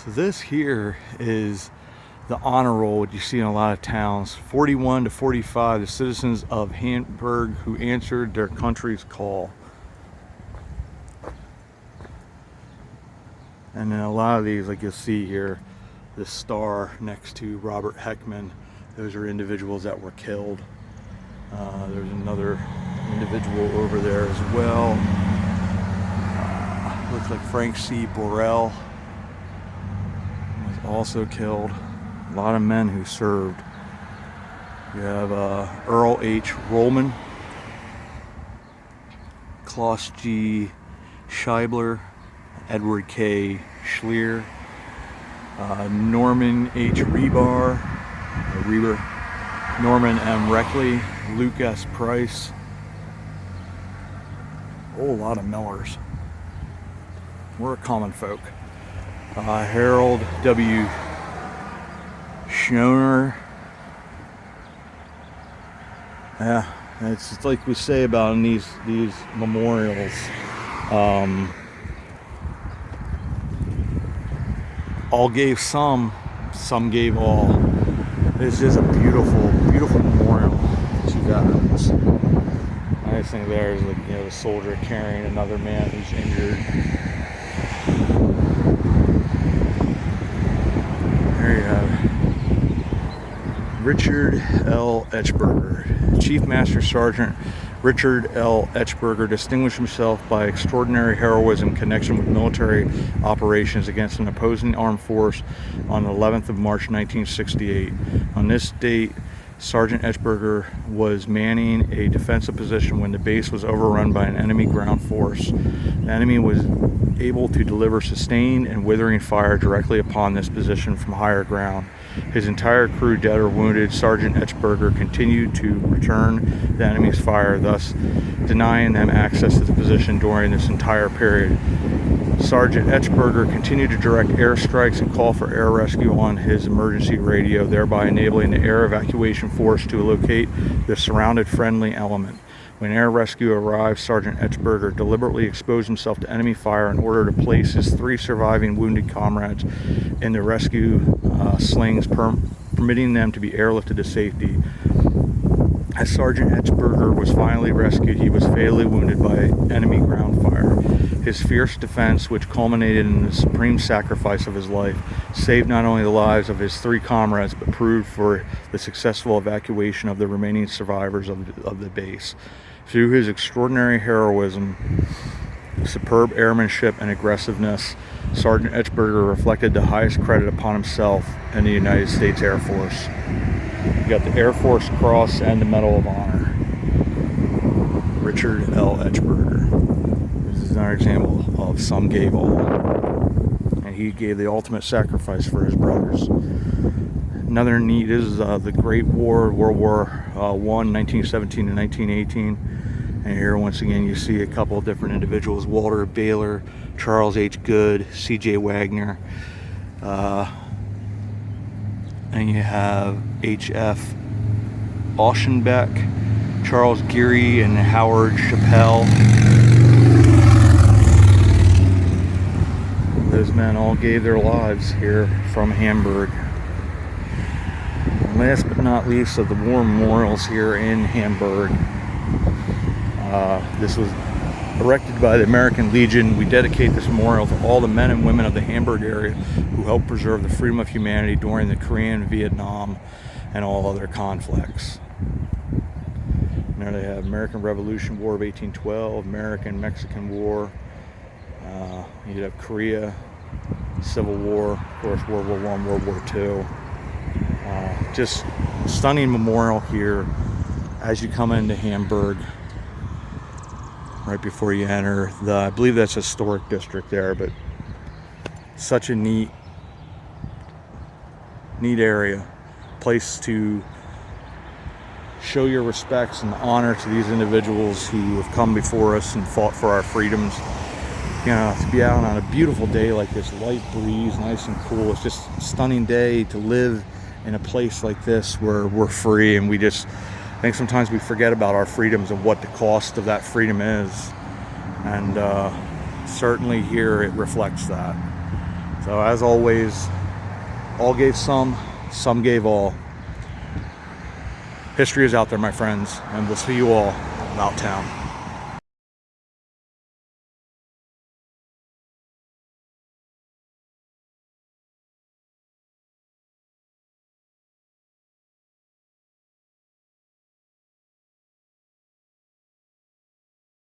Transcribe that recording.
So this here is the honor roll, what you see in a lot of towns. 41 to 45, the citizens of Hamburg who answered their country's call. And then a lot of these, like you'll see here, the star next to Robert Heckman, those are individuals that were killed. There's another individual over there as well. Looks like Frank C. Borrell was also killed. A lot of men who served. You have Earl H. Rollman, Klaus G. Scheibler, Edward K. Schleer, Norman H. Reber, Norman M. Reckley, Luke S. Price. A whole lot of Millers. We're common folk. Harold W. Schoner. Yeah, it's like we say about in these memorials. All gave some gave all. This is a beautiful, beautiful memorial to veterans. I just think there's, like, you know, the soldier carrying another man who's injured. There you have Richard L. Etchberger. Chief Master Sergeant Richard L. Etchberger distinguished himself by extraordinary heroism in connection with military operations against an opposing armed force on the 11th of March 1968. On this date, Sergeant Etchberger was manning a defensive position when the base was overrun by an enemy ground force. The enemy was able to deliver sustained and withering fire directly upon this position from higher ground. His entire crew, dead or wounded, Sergeant Etchberger continued to return the enemy's fire, thus denying them access to the position during this entire period. Sergeant Etchberger continued to direct airstrikes and call for air rescue on his emergency radio, thereby enabling the air evacuation force to locate the surrounded friendly element. When air rescue arrived, Sergeant Etchberger deliberately exposed himself to enemy fire in order to place his 3 surviving wounded comrades in the rescue slings, permitting them to be airlifted to safety. As Sergeant Etchberger was finally rescued, he was fatally wounded by enemy ground fire. His fierce defense, which culminated in the supreme sacrifice of his life, saved not only the lives of his 3 comrades, but proved for the successful evacuation of the remaining survivors of the base. Through his extraordinary heroism, superb airmanship, and aggressiveness, Sergeant Etchberger reflected the highest credit upon himself and the United States Air Force. You got the Air Force Cross and the Medal of Honor. Richard L. Etchberger. This is another example of some gave all. And he gave the ultimate sacrifice for his brothers. Another neat is the Great War, World War I, 1917 to 1918. And here once again you see a couple of different individuals: Walter Baylor, Charles H. Good, C.J. Wagner, and you have H.F. Auchenbeck, Charles Geary, and Howard Chappell. Those men all gave their lives here from Hamburg. And last but not least of the war memorials here in Hamburg. This was erected by the American Legion. We dedicate this memorial to all the men and women of the Hamburg area who helped preserve the freedom of humanity during the Korean, Vietnam, and all other conflicts. And there they have American Revolution War of 1812, American-Mexican War. You'd have Korea, Civil War, of course, World War I, World War II. Just stunning memorial here as you come into Hamburg. Right before you enter I believe that's a historic district there, but such a neat area, place to show your respects and honor to these individuals who have come before us and fought for our freedoms. You know, to be out on a beautiful day like this, light breeze, nice and cool. It's just a stunning day to live in a place like this where we're free, and I think sometimes we forget about our freedoms and what the cost of that freedom is. And certainly here it reflects that. So as always, all gave some gave all. History is out there, my friends, and we'll see you all about town.